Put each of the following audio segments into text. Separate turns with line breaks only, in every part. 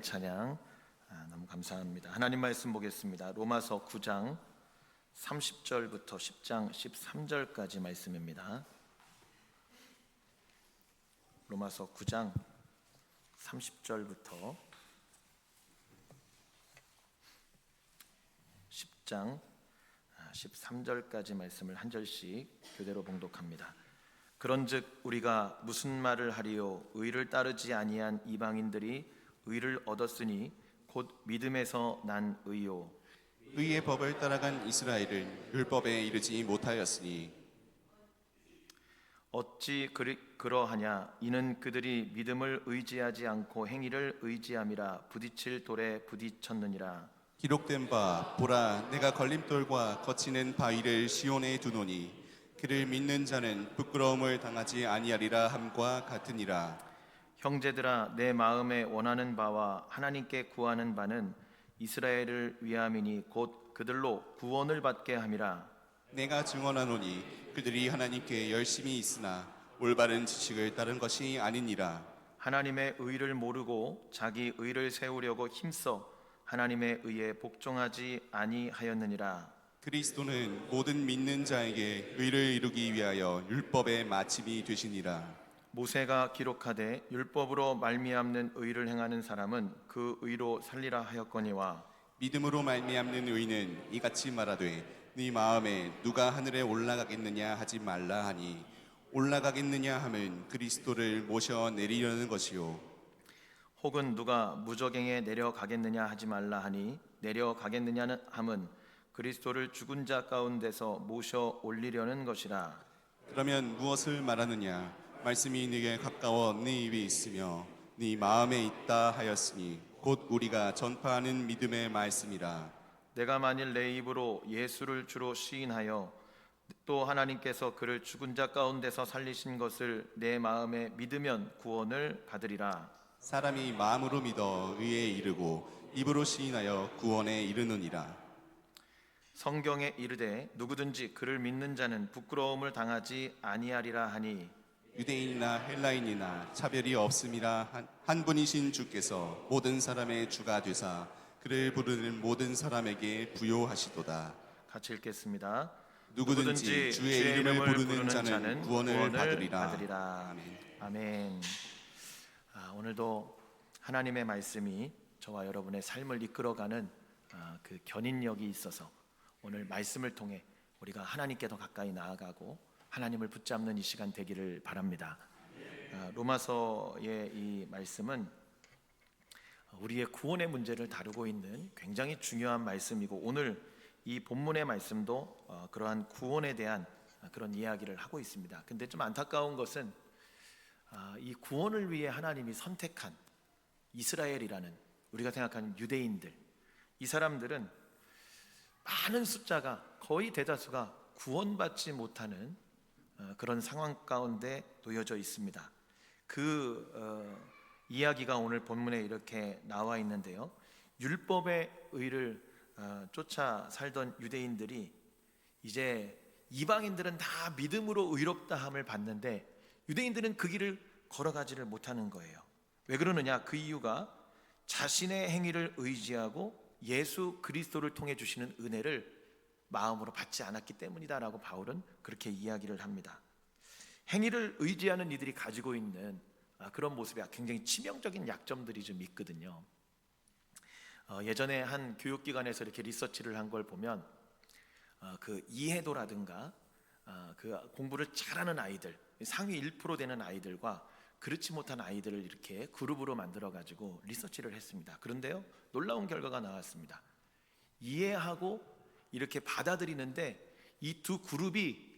찬양 너무 감사합니다. 하나님 말씀 보겠습니다. 로마서 9장 30절부터 10장 13절까지 말씀입니다. 로마서 9장 30절부터 10장 13절까지 말씀을 한 절씩 교대로 봉독합니다. 그런즉 우리가 무슨 말을 하리요? 의를 따르지 아니한 이방인들이 의를 얻었으니 곧 믿음에서 난 의요.
의의 법을 따라간 이스라엘은 율법에 이르지 못하였으니
어찌 그러하냐? 이는 그들이 믿음을 의지하지 않고 행위를 의지함이라 부딪힐 돌에 부딪혔느니라.
기록된 바 보라 내가 걸림돌과 거치는 바위를 시온에 두노니 그를 믿는 자는 부끄러움을 당하지 아니하리라 함과 같으니라.
형제들아, 내 마음에 원하는 바와 하나님께 구하는 바는 이스라엘을 위함이니 곧 그들로 구원을 받게 함이라.
내가 증언하노니 그들이 하나님께 열심히 있으나 올바른 지식을 따른 것이 아니니라.
하나님의 의를 모르고 자기 의를 세우려고 힘써 하나님의 의에 복종하지 아니하였느니라.
그리스도는 모든 믿는 자에게 의를 이루기 위하여 율법의 마침이 되시니라.
모세가 기록하되 율법으로 말미암는 의를 행하는 사람은 그 의로 살리라 하였거니와
믿음으로 말미암는 의는 이같이 말하되 네 마음에 누가 하늘에 올라가겠느냐 하지 말라 하니 올라가겠느냐 함은 그리스도를 모셔 내리려는 것이요
혹은 누가 무저갱에 내려가겠느냐 하지 말라 하니 내려가겠느냐는 함은 그리스도를 죽은 자 가운데서 모셔 올리려는 것이라.
그러면 무엇을 말하느냐 말씀이 네게 가까워 네 입에 있으며 네 마음에 있다 하였으니 곧 우리가 전파하는 믿음의 말씀이라.
내가 만일 내 입으로 예수를 주로 시인하여 또 하나님께서 그를 죽은 자 가운데서 살리신 것을 내 마음에 믿으면 구원을 받으리라.
사람이 마음으로 믿어 의에 이르고 입으로 시인하여 구원에 이르느니라.
성경에 이르되 누구든지 그를 믿는 자는 부끄러움을 당하지 아니하리라 하니
유대인이나 헬라인이나 차별이 없음이라 한 분이신 주께서 모든 사람의 주가 되사 그를 부르는 모든 사람에게 부요하시도다.
같이 읽겠습니다.
누구든지 주의 이름을 부르는 자는 구원을 받으리라. 아멘.
아멘. 오늘도 하나님의 말씀이 저와 여러분의 삶을 이끌어가는 그 견인력이 있어서 오늘 말씀을 통해 우리가 하나님께 더 가까이 나아가고 하나님을 붙잡는 이 시간 되기를 바랍니다. 로마서의 이 말씀은 우리의 구원의 문제를 다루고 있는 굉장히 중요한 말씀이고 오늘 이 본문의 말씀도 그러한 구원에 대한 그런 이야기를 하고 있습니다. 근데 좀 안타까운 것은 이 구원을 위해 하나님이 선택한 이스라엘이라는 우리가 생각하는 유대인들, 이 사람들은 많은 숫자가 거의 대다수가 구원받지 못하는 그런 상황 가운데 놓여져 있습니다. 그 이야기가 오늘 본문에 이렇게 나와 있는데요. 율법의 의를 쫓아 살던 유대인들이 이제 이방인들은 다 믿음으로 의롭다함을 받는데 유대인들은 그 길을 걸어가지를 못하는 거예요. 왜 그러느냐? 그 이유가 자신의 행위를 의지하고 예수 그리스도를 통해 주시는 은혜를 마음으로 받지 않았기 때문이다라고 바울은 그렇게 이야기를 합니다. 행위를 의지하는 이들이 가지고 있는 그런 모습이 굉장히 치명적인 약점들이 좀 있거든요. 예전에 한 교육기관에서 이렇게 리서치를 한 걸 보면 그 이해도라든가 그 공부를 잘하는 아이들, 상위 1% 되는 아이들과 그렇지 못한 아이들을 이렇게 그룹으로 만들어 가지고 리서치를 했습니다. 그런데요, 놀라운 결과가 나왔습니다. 이해하고 이렇게 받아들이는데 이 두 그룹이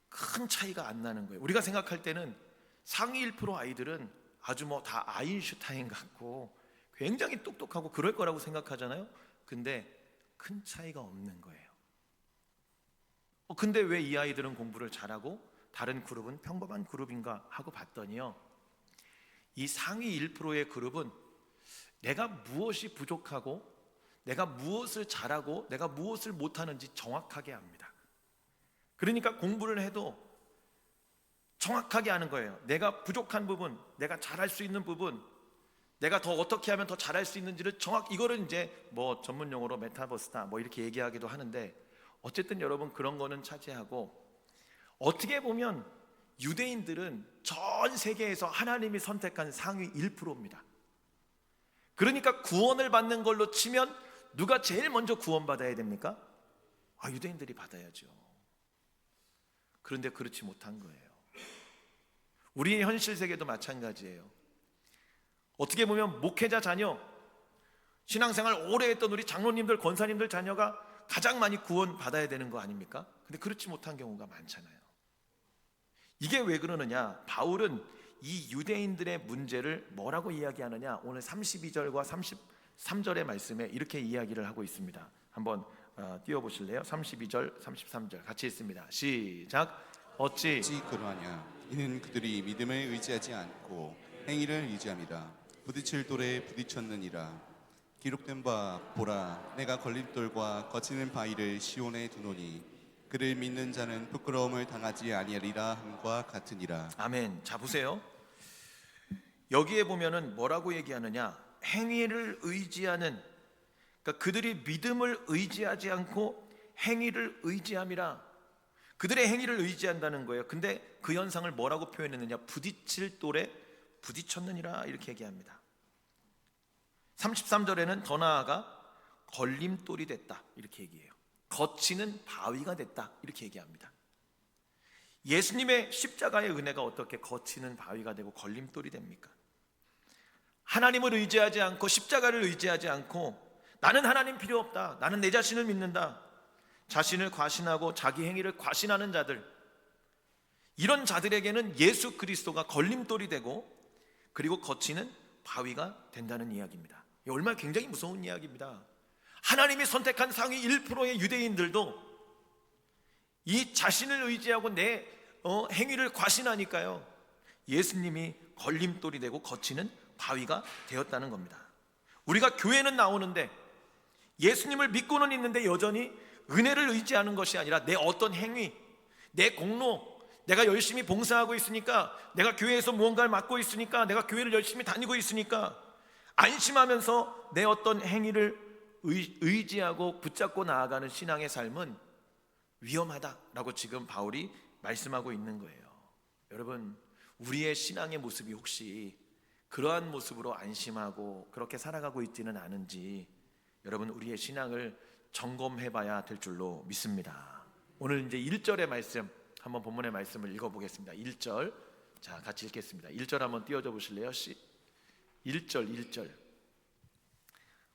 큰 차이가 안 나는 거예요. 우리가 생각할 때는 상위 1% 아이들은 아주 뭐 다 아인슈타인 같고 굉장히 똑똑하고 그럴 거라고 생각하잖아요. 근데 큰 차이가 없는 거예요. 근데 왜 이 아이들은 공부를 잘하고 다른 그룹은 평범한 그룹인가 하고 봤더니요, 이 상위 1%의 그룹은 내가 무엇이 부족하고 내가 무엇을 잘하고 내가 무엇을 못하는지 정확하게 압니다. 그러니까 공부를 해도 정확하게 아는 거예요. 내가 부족한 부분, 내가 잘할 수 있는 부분 내가 더 어떻게 하면 더 잘할 수 있는지를 이거를 이제 뭐 전문 용어로 메타버스다 뭐 이렇게 얘기하기도 하는데, 어쨌든 여러분 그런 거는 차지하고, 어떻게 보면 유대인들은 전 세계에서 하나님이 선택한 상위 1%입니다. 그러니까 구원을 받는 걸로 치면 누가 제일 먼저 구원받아야 됩니까? 유대인들이 받아야죠. 그런데 그렇지 못한 거예요. 우리의 현실 세계도 마찬가지예요. 어떻게 보면 목회자 자녀, 신앙생활 오래 했던 우리 장로님들, 권사님들 자녀가 가장 많이 구원받아야 되는 거 아닙니까? 근데 그렇지 못한 경우가 많잖아요. 이게 왜 그러느냐? 바울은 이 유대인들의 문제를 뭐라고 이야기하느냐? 오늘 32절과 33절의 말씀에 이렇게 이야기를 하고 있습니다. 한번 띄워보실래요? 32절, 33절 같이 읽습니다. 시작. 어찌
그러하냐? 이는 그들이 믿음을 의지하지 않고 행위를 의지함이라. 부딪힐 돌에 부딪혔느니라. 기록된 바 보라, 내가 걸림돌과 거치는 바위를 시온에 두노니 그를 믿는 자는 부끄러움을 당하지 아니하리라 함과 같으니라.
아멘. 자 보세요. 여기에 보면은 뭐라고 얘기하느냐? 행위를 의지하는, 그러니까 그들이 믿음을 의지하지 않고 행위를 의지함이라. 그들의 행위를 의지한다는 거예요. 근데 그 현상을 뭐라고 표현했느냐? 부딪힐 돌에 부딪혔느니라 이렇게 얘기합니다. 33절에는 더 나아가 걸림돌이 됐다 이렇게 얘기해요. 거치는 바위가 됐다 이렇게 얘기합니다. 예수님의 십자가의 은혜가 어떻게 거치는 바위가 되고 걸림돌이 됩니까? 하나님을 의지하지 않고 십자가를 의지하지 않고 나는 하나님 필요 없다, 나는 내 자신을 믿는다, 자신을 과신하고 자기 행위를 과신하는 자들, 이런 자들에게는 예수 그리스도가 걸림돌이 되고 그리고 거치는 바위가 된다는 이야기입니다. 이 얼마나 굉장히 무서운 이야기입니다. 하나님이 선택한 상위 1%의 유대인들도 이 자신을 의지하고 내 행위를 과신하니까요, 예수님이 걸림돌이 되고 거치는 바위가 되었다는 겁니다. 우리가 교회는 나오는데 예수님을 믿고는 있는데 여전히 은혜를 의지하는 것이 아니라 내 어떤 행위, 내 공로, 내가 열심히 봉사하고 있으니까, 내가 교회에서 무언가를 맡고 있으니까, 내가 교회를 열심히 다니고 있으니까 안심하면서 내 어떤 행위를 의지하고 붙잡고 나아가는 신앙의 삶은 위험하다라고 지금 바울이 말씀하고 있는 거예요. 여러분, 우리의 신앙의 모습이 혹시 그러한 모습으로 안심하고 그렇게 살아가고 있지는 않은지 여러분, 우리의 신앙을 점검해 봐야 될 줄로 믿습니다. 오늘 이제 1절의 말씀, 한번 본문의 말씀을 읽어보겠습니다. 1절, 자 같이 읽겠습니다. 1절 한번 띄워줘 보실래요? 1절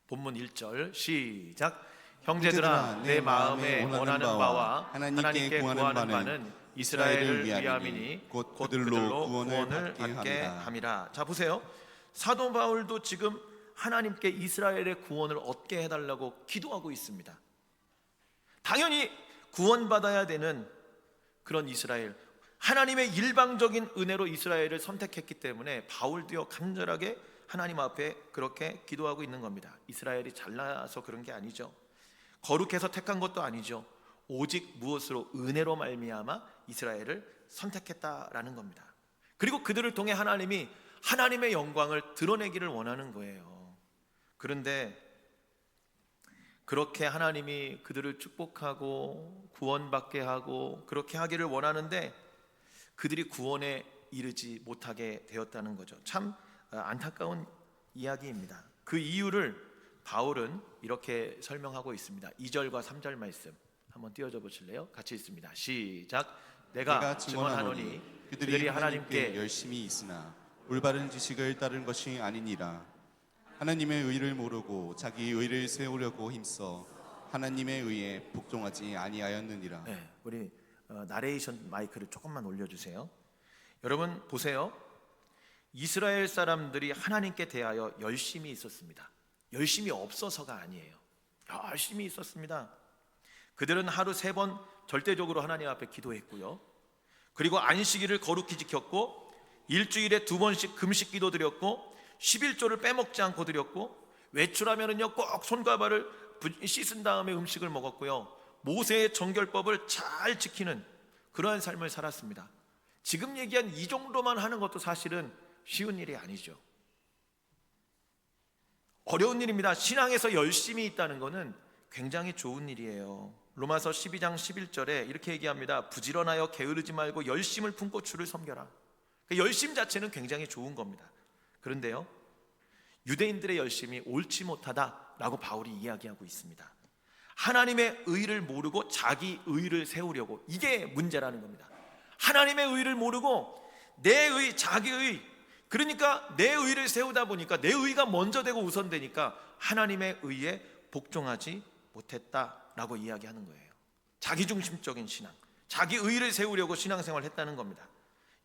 본문 1절 시작. 형제들아, 내 마음에 원하는 바와 하나님께 구하는 바는 이스라엘을 위함이니 곧 그들로 구원을 받게 함이라. 자 보세요. 사도 바울도 지금 하나님께 이스라엘의 구원을 얻게 해달라고 기도하고 있습니다. 당연히 구원받아야 되는 그런 이스라엘, 하나님의 일방적인 은혜로 이스라엘을 선택했기 때문에 바울도요 간절하게 하나님 앞에 그렇게 기도하고 있는 겁니다. 이스라엘이 잘나서 그런 게 아니죠. 거룩해서 택한 것도 아니죠. 오직 무엇으로? 은혜로 말미암아 이스라엘을 선택했다라는 겁니다. 그리고 그들을 통해 하나님이 하나님의 영광을 드러내기를 원하는 거예요. 그런데 그렇게 하나님이 그들을 축복하고 구원받게 하고 그렇게 하기를 원하는데 그들이 구원에 이르지 못하게 되었다는 거죠. 참 안타까운 이야기입니다. 그 이유를 바울은 이렇게 설명하고 있습니다. 2절과 3절 말씀 한번 띄워줘 보실래요? 같이 읽습니다. 시작. 내가 증언하노니 그들이 하나님께
열심히 있으나 올바른 지식을 따른 것이 아니니라. 하나님의 의를 모르고 자기 의를 세우려고 힘써 하나님의 의에 복종하지 아니하였느니라.
네, 우리 나레이션 마이크를 조금만 올려주세요. 여러분 보세요. 이스라엘 사람들이 하나님께 대하여 열심히 있었습니다. 열심히 없어서가 아니에요. 열심히 있었습니다. 그들은 하루 3번 절대적으로 하나님 앞에 기도했고요. 그리고 안식일을 거룩히 지켰고 일주일에 2번씩 금식 기도 드렸고 11조를 빼먹지 않고 드렸고 외출하면은요 꼭 손과 발을 씻은 다음에 음식을 먹었고요. 모세의 정결법을 잘 지키는 그러한 삶을 살았습니다. 지금 얘기한 이 정도만 하는 것도 사실은 쉬운 일이 아니죠. 어려운 일입니다. 신앙에서 열심히 있다는 것은 굉장히 좋은 일이에요. 로마서 12장 11절에 이렇게 얘기합니다. 부지런하여 게으르지 말고 열심을 품고 주를 섬겨라. 열심 자체는 굉장히 좋은 겁니다. 그런데요, 유대인들의 열심이 옳지 못하다라고 바울이 이야기하고 있습니다. 하나님의 의를 모르고 자기 의를 세우려고, 이게 문제라는 겁니다. 하나님의 의를 모르고 내 의, 자기 의, 그러니까 내 의를 세우다 보니까 내 의가 먼저 되고 우선되니까 하나님의 의에 복종하지 못했다라고 이야기하는 거예요. 자기중심적인 신앙, 자기 의를 세우려고 신앙생활을 했다는 겁니다.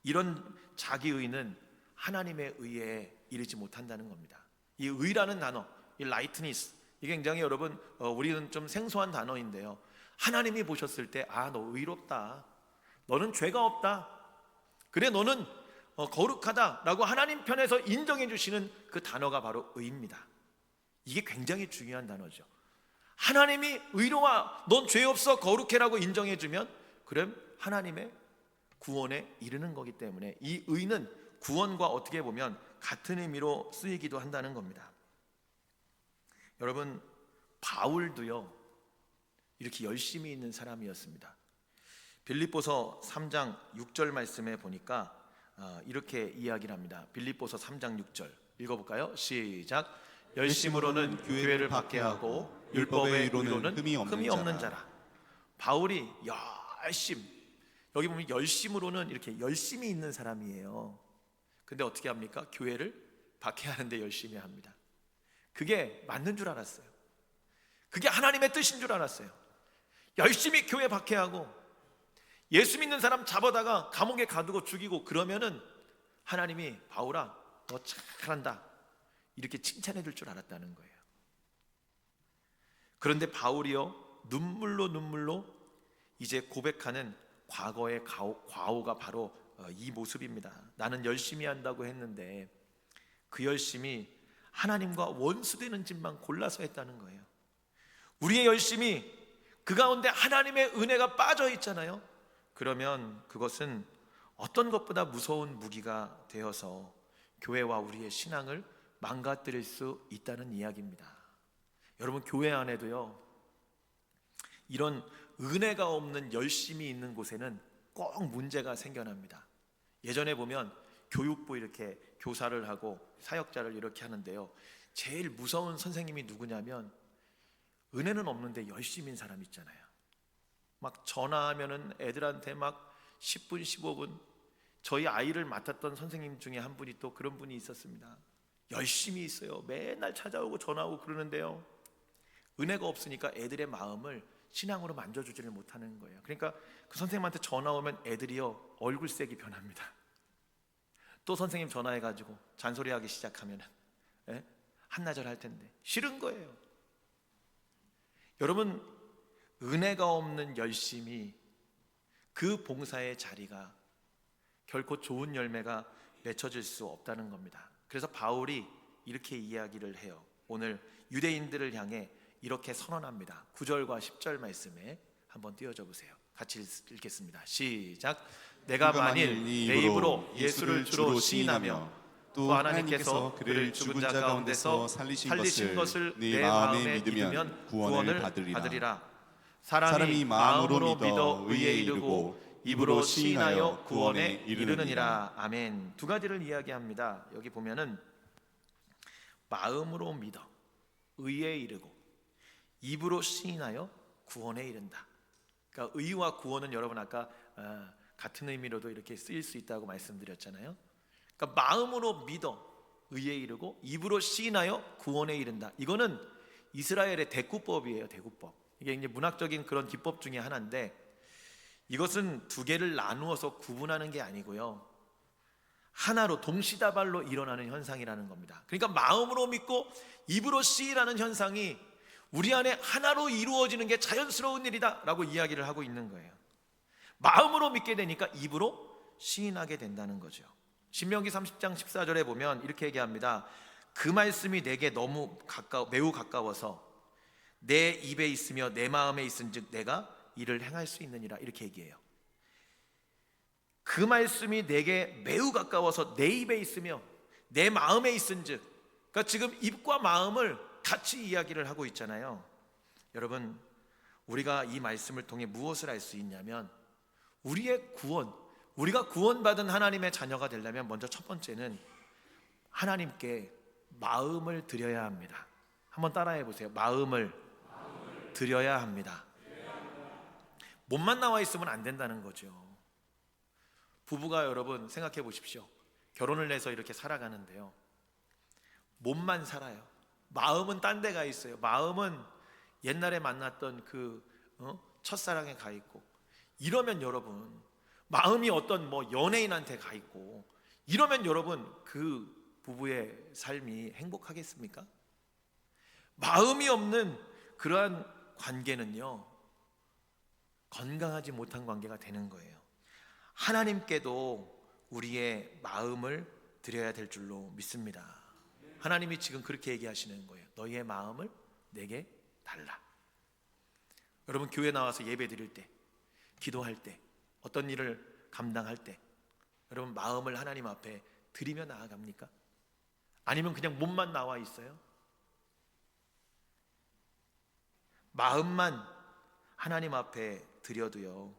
이런 자기 의는 하나님의 의에 이르지 못한다는 겁니다. 이 의라는 단어, 이 라이트니스, 이게 굉장히 여러분 우리는 좀 생소한 단어인데요, 하나님이 보셨을 때 아, 너 의롭다, 너는 죄가 없다, 그래 너는 거룩하다라고 하나님 편에서 인정해 주시는 그 단어가 바로 의입니다. 이게 굉장히 중요한 단어죠. 하나님이 의로와 넌 죄 없어 거룩해라고 인정해 주면 그럼 하나님의 구원에 이르는 거기 때문에 이 의는 구원과 어떻게 보면 같은 의미로 쓰이기도 한다는 겁니다. 여러분, 바울도요 이렇게 열심히 있는 사람이었습니다. 빌립보서 3장 6절 말씀에 보니까 이렇게 이야기를 합니다. 빌립보서 3장 6절 읽어볼까요? 시작. 열심으로는 교회를 박해하고 율법의 의로는 흠이 없는 자라. 바울이 여기 보면 열심으로는 이렇게 열심히 있는 사람이에요. 근데 어떻게 합니까? 교회를 박해하는데 열심히 합니다. 그게 맞는 줄 알았어요. 그게 하나님의 뜻인 줄 알았어요. 열심히 교회 박해하고 예수 믿는 사람 잡아다가 감옥에 가두고 죽이고 그러면은 하나님이 바울아 너 잘한다 이렇게 칭찬해 줄 줄 알았다는 거예요. 그런데 바울이요 눈물로 이제 고백하는 과거의 과오가 바로 이 모습입니다. 나는 열심히 한다고 했는데 그 열심이 하나님과 원수되는 짓만 골라서 했다는 거예요. 우리의 열심이 그 가운데 하나님의 은혜가 빠져 있잖아요. 그러면 그것은 어떤 것보다 무서운 무기가 되어서 교회와 우리의 신앙을 망가뜨릴 수 있다는 이야기입니다. 여러분, 교회 안에도요 이런 은혜가 없는 열심이 있는 곳에는 꼭 문제가 생겨납니다. 예전에 보면 교육부 이렇게 교사를 하고 사역자를 이렇게 하는데요, 제일 무서운 선생님이 누구냐면 은혜는 없는데 열심인 사람 있잖아요. 막 전화하면은 애들한테 막 10분 15분, 저희 아이를 맡았던 선생님 중에 한 분이 또 그런 분이 있었습니다. 열심히 있어요. 맨날 찾아오고 전화하고 그러는데요, 은혜가 없으니까 애들의 마음을 신앙으로 만져주지를 못하는 거예요. 그러니까 그 선생님한테 전화 오면 애들이요 얼굴색이 변합니다. 또 선생님 전화해가지고 잔소리하기 시작하면 한나절 할 텐데 싫은 거예요. 여러분, 은혜가 없는 열심이 그 봉사의 자리가 결코 좋은 열매가 맺혀질 수 없다는 겁니다. 그래서 바울이 이렇게 이야기를 해요. 오늘 유대인들을 향해 이렇게 선언합니다. 9절과 10절 말씀에 한번 띄워줘 보세요. 같이 읽겠습니다. 시작. 내가 만일 내 입으로 예수를 주로 시인하며 또 하나님께서 그를 죽은 자 가운데서 살리신 것을 내 마음에 믿으면 구원을 받으리라. 사람이 마음으로 믿어 의에 이르고 입으로 시인하여 구원에 이르느니라. 아멘. 두 가지를 이야기합니다. 여기 보면은 마음으로 믿어 의에 이르고 입으로 시인하여 구원에 이른다. 그러니까 의와 구원은 여러분 아까 같은 의미로도 이렇게 쓰일 수 있다고 말씀드렸잖아요. 그러니까 마음으로 믿어 의에 이르고 입으로 시인하여 구원에 이른다. 이거는 이스라엘의 대구법이에요. 대구법. 이게 이제 문학적인 그런 기법 중에 하나인데, 이것은 두 개를 나누어서 구분하는 게 아니고요, 하나로 동시다발로 일어나는 현상이라는 겁니다. 그러니까 마음으로 믿고 입으로 시인하는 현상이 우리 안에 하나로 이루어지는 게 자연스러운 일이다 라고 이야기를 하고 있는 거예요. 마음으로 믿게 되니까 입으로 시인하게 된다는 거죠. 신명기 30장 14절에 보면 이렇게 얘기합니다. 그 말씀이 내게 매우 가까워서 내 입에 있으며 내 마음에 있은즉 내가 이를 행할 수 있느니라. 이렇게 얘기해요. 그 말씀이 내게 매우 가까워서 내 입에 있으며 내 마음에 있은즉 그러니까 지금 입과 마음을 같이 이야기를 하고 있잖아요. 여러분, 우리가 이 말씀을 통해 무엇을 알 수 있냐면 우리의 구원, 우리가 구원받은 하나님의 자녀가 되려면 먼저 첫 번째는 하나님께 마음을 드려야 합니다. 한번 따라해 보세요. 마음을 드려야 합니다. 몸만 나와 있으면 안 된다는 거죠. 부부가 여러분 생각해 보십시오. 결혼을 해서 이렇게 살아가는데요, 몸만 살아요. 마음은 딴 데가 있어요. 마음은 옛날에 만났던 그 첫사랑에 가 있고, 이러면 여러분 마음이 어떤 연예인한테 가 있고, 이러면 여러분 그 부부의 삶이 행복하겠습니까? 마음이 없는 그러한 관계는요, 건강하지 못한 관계가 되는 거예요. 하나님께도 우리의 마음을 드려야 될 줄로 믿습니다. 하나님이 지금 그렇게 얘기하시는 거예요. 너희의 마음을 내게 달라. 여러분, 교회 나와서 예배 드릴 때, 기도할 때, 어떤 일을 감당할 때 여러분 마음을 하나님 앞에 드리며 나아갑니까? 아니면 그냥 몸만 나와 있어요? 마음만 하나님 앞에 드려도요,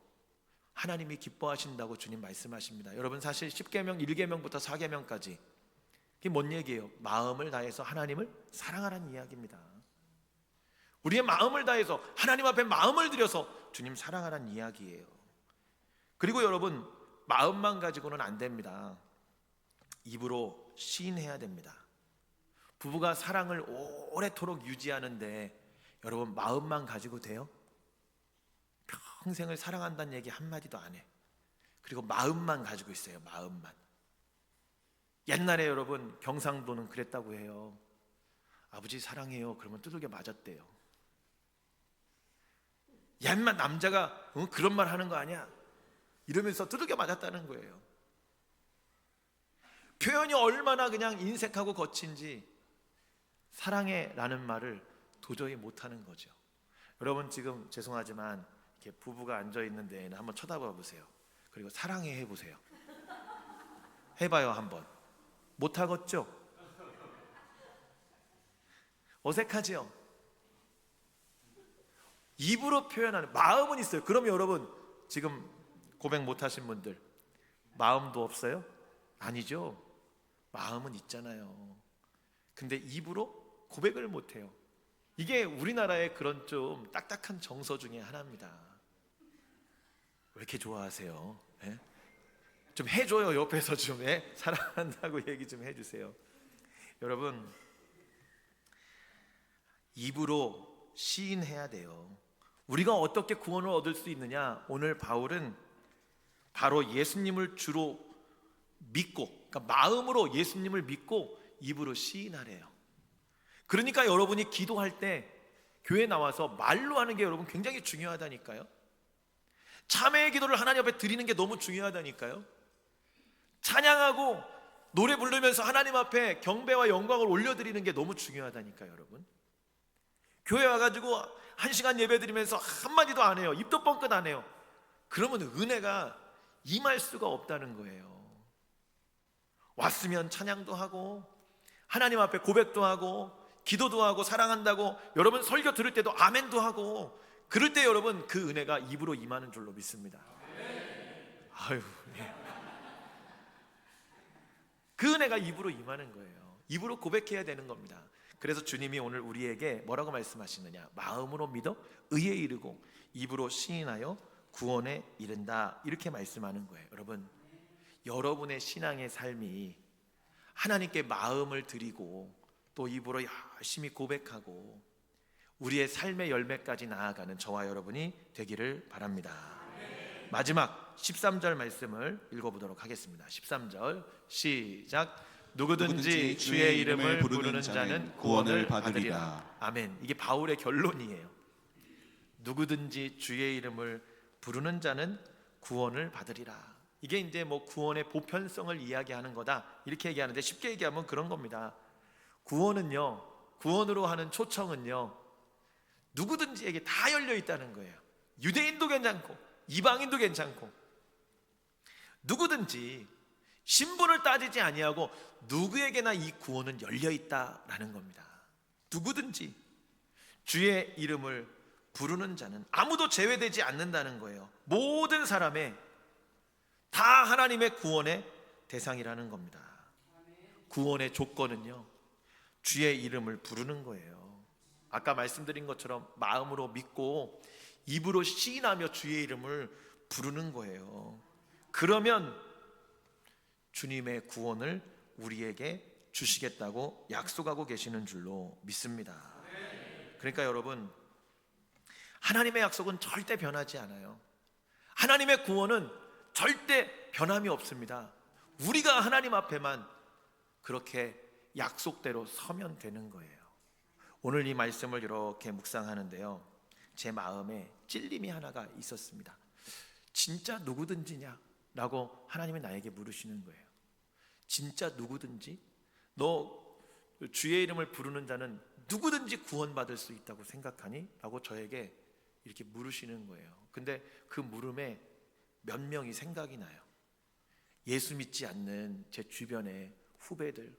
하나님이 기뻐하신다고 주님 말씀하십니다. 여러분, 사실 10계명, 1계명부터 4계명까지 그게 뭔 얘기예요? 마음을 다해서 하나님을 사랑하라는 이야기입니다. 우리의 마음을 다해서 하나님 앞에 마음을 들여서 주님 사랑하라는 이야기예요. 그리고 여러분, 마음만 가지고는 안 됩니다. 입으로 시인해야 됩니다. 부부가 사랑을 오래도록 유지하는데 여러분 마음만 가지고 돼요? 평생을 사랑한다는 얘기 한마디도 안 해. 그리고 마음만 가지고 있어요. 마음만. 옛날에 여러분 경상도는 그랬다고 해요. 아버지 사랑해요. 그러면 두들겨 맞았대요. 옛날 남자가 그런 말 하는 거 아니야? 이러면서 두들겨 맞았다는 거예요. 표현이 얼마나 그냥 인색하고 거친지 사랑해 라는 말을 도저히 못하는 거죠. 여러분, 지금 죄송하지만 이렇게 부부가 앉아있는 데에는 한번 쳐다봐 보세요. 그리고 사랑해 해보세요. 해봐요. 한번. 못하겠죠? 어색하지요? 입으로 표현하는 마음은 있어요. 그럼 여러분, 지금 고백 못하신 분들 마음도 없어요? 아니죠. 마음은 있잖아요. 근데 입으로 고백을 못해요. 이게 우리나라의 그런 좀 딱딱한 정서 중에 하나입니다. 왜 이렇게 좋아하세요? 예? 좀 해줘요. 옆에서 좀 사랑한다고 얘기 좀 해주세요. 여러분, 입으로 시인해야 돼요. 우리가 어떻게 구원을 얻을 수 있느냐? 오늘 바울은 바로 예수님을 주로 믿고, 그러니까 마음으로 예수님을 믿고 입으로 시인하래요. 그러니까 여러분이 기도할 때 교회 나와서 말로 하는 게 여러분 굉장히 중요하다니까요. 참회의 기도를 하나님 앞에 드리는 게 너무 중요하다니까요. 찬양하고 노래 부르면서 하나님 앞에 경배와 영광을 올려드리는 게 너무 중요하다니까요. 여러분, 교회 와가지고 1시간 예배 드리면서 한마디도 안 해요. 입도 뻥끗 안 해요. 그러면 은혜가 임할 수가 없다는 거예요. 왔으면 찬양도 하고 하나님 앞에 고백도 하고 기도도 하고 사랑한다고 여러분 설교 들을 때도 아멘도 하고, 그럴 때 여러분 그 은혜가 입으로 임하는 줄로 믿습니다. 아유, 예. 그 은혜가 입으로 임하는 거예요. 입으로 고백해야 되는 겁니다. 그래서 주님이 오늘 우리에게 뭐라고 말씀하시느냐? 마음으로 믿어 의에 이르고 입으로 시인하여 구원에 이른다, 이렇게 말씀하는 거예요. 여러분, 여러분의 신앙의 삶이 하나님께 마음을 드리고 또 입으로 열심히 고백하고 우리의 삶의 열매까지 나아가는 저와 여러분이 되기를 바랍니다. 마지막 13절 말씀을 읽어보도록 하겠습니다. 13절 시작. 누구든지 주의 이름을 부르는 자는 구원을 받으리라. 아멘. 이게 바울의 결론이에요. 누구든지 주의 이름을 부르는 자는 구원을 받으리라. 이게 이제 구원의 보편성을 이야기하는 거다, 이렇게 얘기하는데, 쉽게 얘기하면 그런 겁니다. 구원은요, 구원으로 하는 초청은요, 누구든지에게 다 열려 있다는 거예요. 유대인도 괜찮고 이방인도 괜찮고 누구든지 신분을 따지지 아니하고 누구에게나 이 구원은 열려 있다라는 겁니다. 누구든지 주의 이름을 부르는 자는 아무도 제외되지 않는다는 거예요. 모든 사람의 다 하나님의 구원의 대상이라는 겁니다. 구원의 조건은요, 주의 이름을 부르는 거예요. 아까 말씀드린 것처럼 마음으로 믿고 입으로 시인하며 주의 이름을 부르는 거예요. 그러면 주님의 구원을 우리에게 주시겠다고 약속하고 계시는 줄로 믿습니다. 그러니까 여러분, 하나님의 약속은 절대 변하지 않아요. 하나님의 구원은 절대 변함이 없습니다. 우리가 하나님 앞에만 그렇게 약속대로 서면 되는 거예요. 오늘 이 말씀을 이렇게 묵상하는데요, 제 마음에 찔림이 하나가 있었습니다. 진짜 누구든지냐? 라고 하나님이 나에게 물으시는 거예요. 진짜 누구든지? 너 주의 이름을 부르는 자는 누구든지 구원받을 수 있다고 생각하니? 라고 저에게 이렇게 물으시는 거예요. 근데 그 물음에 몇 명이 생각이 나요. 예수 믿지 않는 제 주변의 후배들,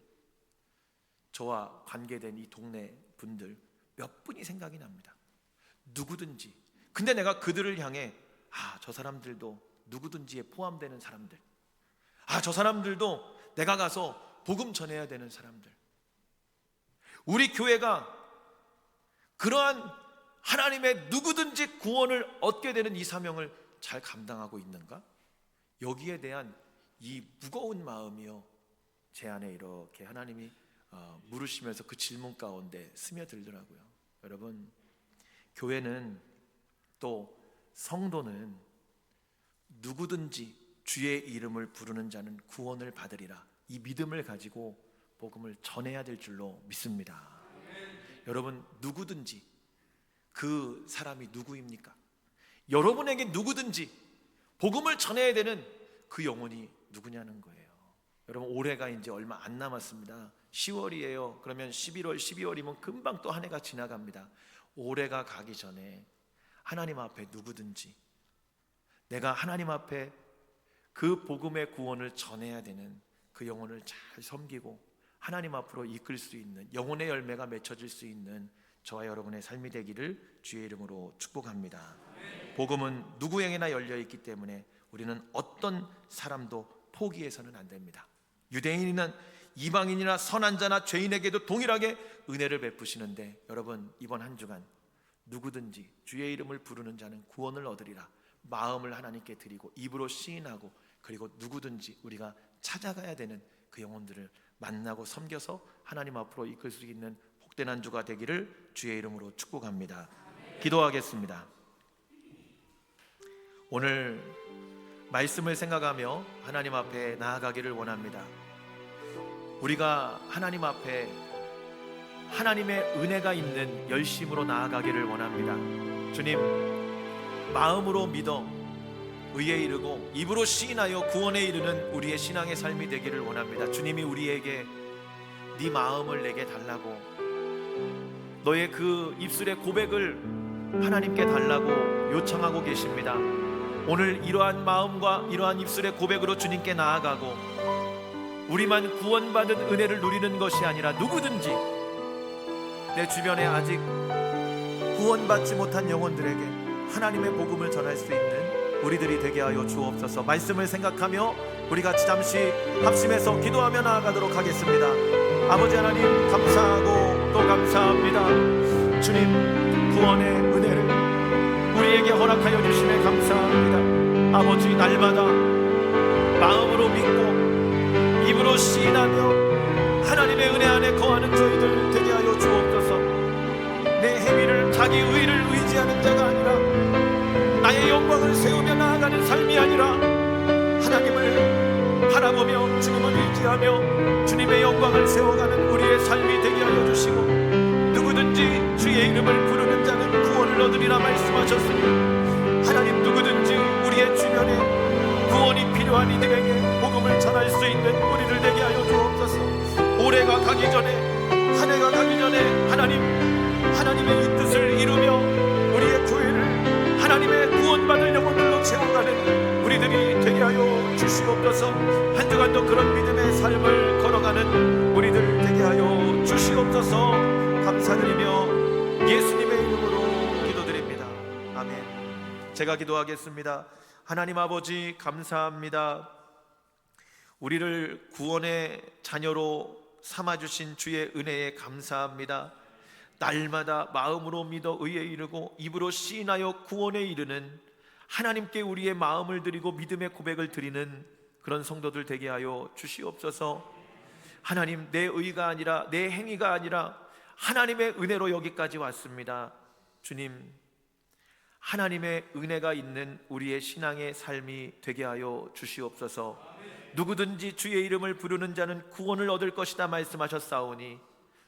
저와 관계된 이 동네 분들 몇 분이 생각이 납니다. 누구든지. 근데 내가 그들을 향해 저 사람들도 누구든지에 포함되는 사람들, 저 사람들도 내가 가서 복음 전해야 되는 사람들, 우리 교회가 그러한 하나님의 누구든지 구원을 얻게 되는 이 사명을 잘 감당하고 있는가? 여기에 대한 이 무거운 마음이요, 제 안에 이렇게 하나님이 물으시면서 그 질문 가운데 스며들더라고요. 여러분, 교회는 또 성도는 누구든지 주의 이름을 부르는 자는 구원을 받으리라, 이 믿음을 가지고 복음을 전해야 될 줄로 믿습니다. 여러분, 누구든지 그 사람이 누구입니까? 여러분에게 누구든지 복음을 전해야 되는 그 영혼이 누구냐는 거예요. 여러분, 올해가 이제 얼마 안 남았습니다. 10월이에요. 그러면 11월, 12월이면 금방 또 한 해가 지나갑니다. 올해가 가기 전에 하나님 앞에 누구든지 내가 하나님 앞에 그 복음의 구원을 전해야 되는 그 영혼을 잘 섬기고 하나님 앞으로 이끌 수 있는 영혼의 열매가 맺혀질 수 있는 저와 여러분의 삶이 되기를 주의 이름으로 축복합니다. 복음은 누구에게나 열려 있기 때문에 우리는 어떤 사람도 포기해서는 안 됩니다. 유대인이나 이방인이나 선한 자나 죄인에게도 동일하게 은혜를 베푸시는데, 여러분, 이번 한 주간 누구든지 주의 이름을 부르는 자는 구원을 얻으리라 마음을 하나님께 드리고 입으로 시인하고, 그리고 누구든지 우리가 찾아가야 되는 그 영혼들을 만나고 섬겨서 하나님 앞으로 이끌 수 있는 복된 한 주가 되기를 주의 이름으로 축복합니다. 기도하겠습니다. 오늘 말씀을 생각하며 하나님 앞에 나아가기를 원합니다. 우리가 하나님 앞에 하나님의 은혜가 있는 열심으로 나아가기를 원합니다. 주님, 마음으로 믿어 의에 이르고 입으로 시인하여 구원에 이르는 우리의 신앙의 삶이 되기를 원합니다. 주님이 우리에게 네 마음을 내게 달라고, 너의 그 입술의 고백을 하나님께 달라고 요청하고 계십니다. 오늘 이러한 마음과 이러한 입술의 고백으로 주님께 나아가고 우리만 구원받은 은혜를 누리는 것이 아니라 누구든지 내 주변에 아직 구원받지 못한 영혼들에게 하나님의 복음을 전할 수 있는 우리들이 되게 하여 주옵소서. 말씀을 생각하며 우리 같이 잠시 합심해서 기도하며 나아가도록 하겠습니다. 아버지 하나님, 감사하고 또 감사합니다. 주님, 구원의 은혜를 우리에게 허락하여 주심에 감사합니다. 아버지, 날마다 마음으로 믿고 입으로 시인하며 하나님의 은혜 안에 거하는 저희들 되게 하여 주옵소서. 내 행위를, 자기 의를 의지하는 자가 아니라 나의 영광을 세우며 나아가는 삶이 아니라 하나님을 바라보며 주님을 의지하며 주님의 영광을 세워가는 우리의 삶이 되게 하여 주시고, 누구든지 주의 이름을 부르는 자는 구원을 얻으리라 말씀하셨으니 하나님, 누구든지 우리의 주변에 구원이 필요한 이들에게 복음을 전할 수 있는 우리를 되게 하여 주옵소서. 올해가 가기 전에, 한 해가 가기 전에 하나님의 이 뜻을 이루며 우리의 교회를 하나님의 구원받을 영혼들로 채워가는 우리들이 되게 하여 주시옵소서. 한 주간도 그런 예수님의 이름으로 기도드립니다. 아멘. 제가 기도하겠습니다. 하나님 아버지, 감사합니다. 우리를 구원의 자녀로 삼아주신 주의 은혜에 감사합니다. 날마다 마음으로 믿어 의에 이르고 입으로 시인하여 구원에 이르는, 하나님께 우리의 마음을 드리고 믿음의 고백을 드리는 그런 성도들 되게 하여 주시옵소서. 하나님, 내 의가 아니라 내 행위가 아니라 하나님의 은혜로 여기까지 왔습니다. 주님, 하나님의 은혜가 있는 우리의 신앙의 삶이 되게 하여 주시옵소서. 누구든지 주의 이름을 부르는 자는 구원을 얻을 것이다 말씀하셨사오니,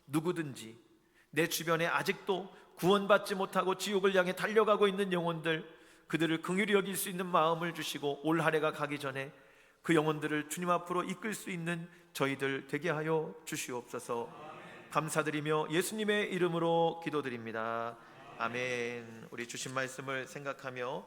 누구든지 내 주변에 아직도 구원받지 못하고 지옥을 향해 달려가고 있는 영혼들, 그들을 긍휼히 여길 수 있는 마음을 주시고 올 한 해가 가기 전에 그 영혼들을 주님 앞으로 이끌 수 있는 저희들 되게 하여 주시옵소서. 감사드리며 예수님의 이름으로 기도드립니다. 아멘. 우리 주신 말씀을 생각하며